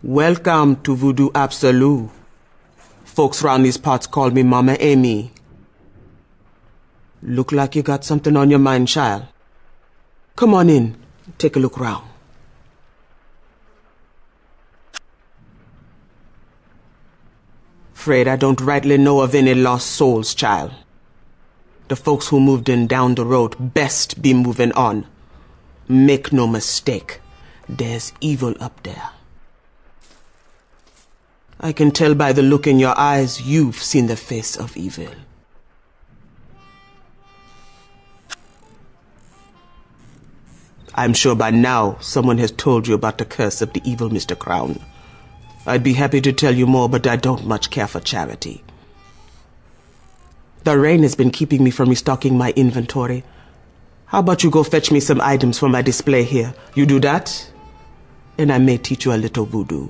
Welcome to Voodoo Absolute. Folks round these parts call me Mama Amy. Look like you got something on your mind, child. Come on in, take a look round. Afraid I don't rightly know of any lost souls, child. The folks who moved in down the road best be moving on. Make no mistake, there's evil up there. I can tell by the look in your eyes you've seen the face of evil. I'm sure by now someone has told you about the curse of the evil Mr. Crown. I'd be happy to tell you more, but I don't much care for charity. The rain has been keeping me from restocking my inventory. How about you go fetch me some items for my display here? You do that, and I may teach you a little voodoo.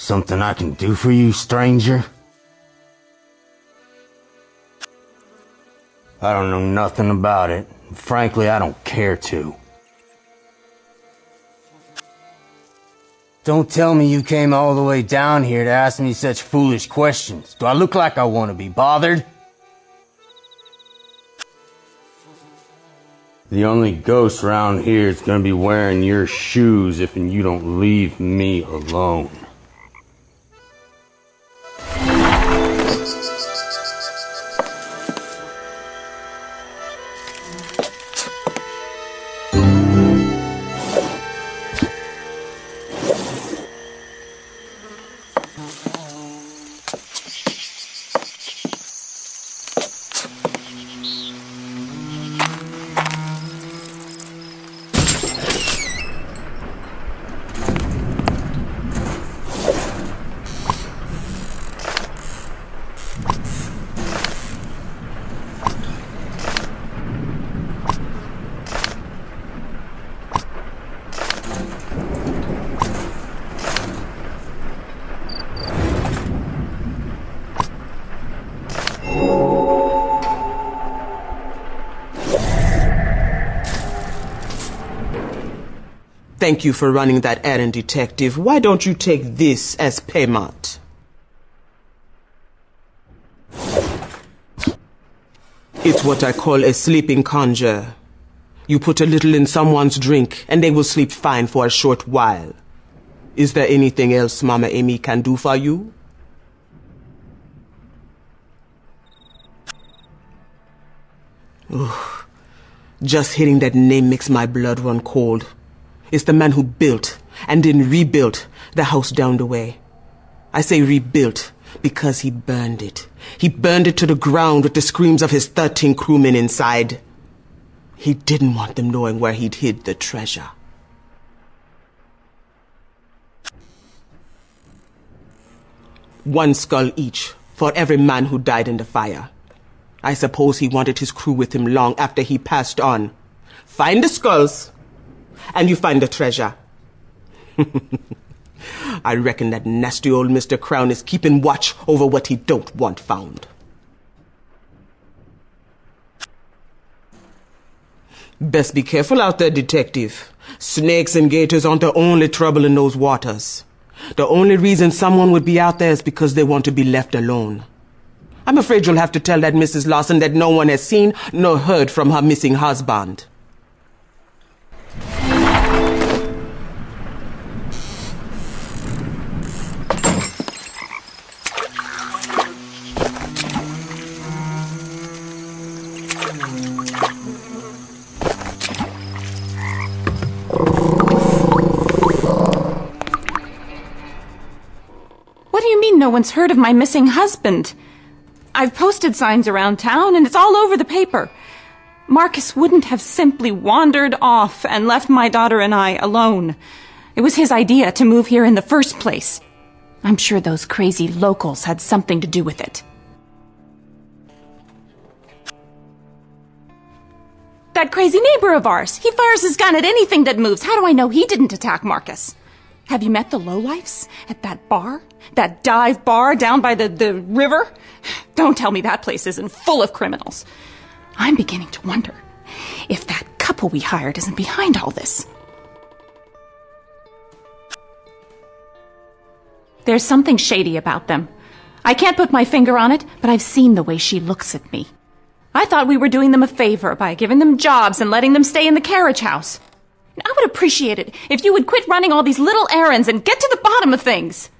Something I can do for you, stranger? I don't know nothing about it. Frankly, I don't care to. Don't tell me you came all the way down here to ask me such foolish questions. Do I look like I want to be bothered? The only ghost around here is gonna be wearing your shoes if you don't leave me alone. Thank you for running that errand, Detective. Why don't you take this as payment? It's what I call a sleeping conjure. You put a little in someone's drink, and they will sleep fine for a short while. Is there anything else Mama Amy can do for you? Ugh. Just hearing that name makes my blood run cold. It's the man who built and then rebuilt the house down the way. I say rebuilt because he burned it. He burned it to the ground with the screams of his 13 crewmen inside. He didn't want them knowing where he'd hid the treasure. One skull each for every man who died in the fire. I suppose he wanted his crew with him long after he passed on. Find the skulls, and you find the treasure. I reckon that nasty old Mr. Crown is keeping watch over what he don't want found. Best be careful out there, Detective. Snakes and gators aren't the only trouble in those waters. The only reason someone would be out there is because they want to be left alone. I'm afraid you'll have to tell that Mrs. Lawson that no one has seen nor heard from her missing husband. What do you mean no one's heard of my missing husband? I've posted signs around town and it's all over the paper. Marcus wouldn't have simply wandered off and left my daughter and I alone. It was his idea to move here in the first place. I'm sure those crazy locals had something to do with it. That crazy neighbor of ours, he fires his gun at anything that moves. How do I know he didn't attack Marcus? Have you met the lowlifes at that bar? That dive bar down by the river? Don't tell me that place isn't full of criminals. I'm beginning to wonder if that couple we hired isn't behind all this. There's something shady about them. I can't put my finger on it, but I've seen the way she looks at me. I thought we were doing them a favor by giving them jobs and letting them stay in the carriage house. I would appreciate it if you would quit running all these little errands and get to the bottom of things.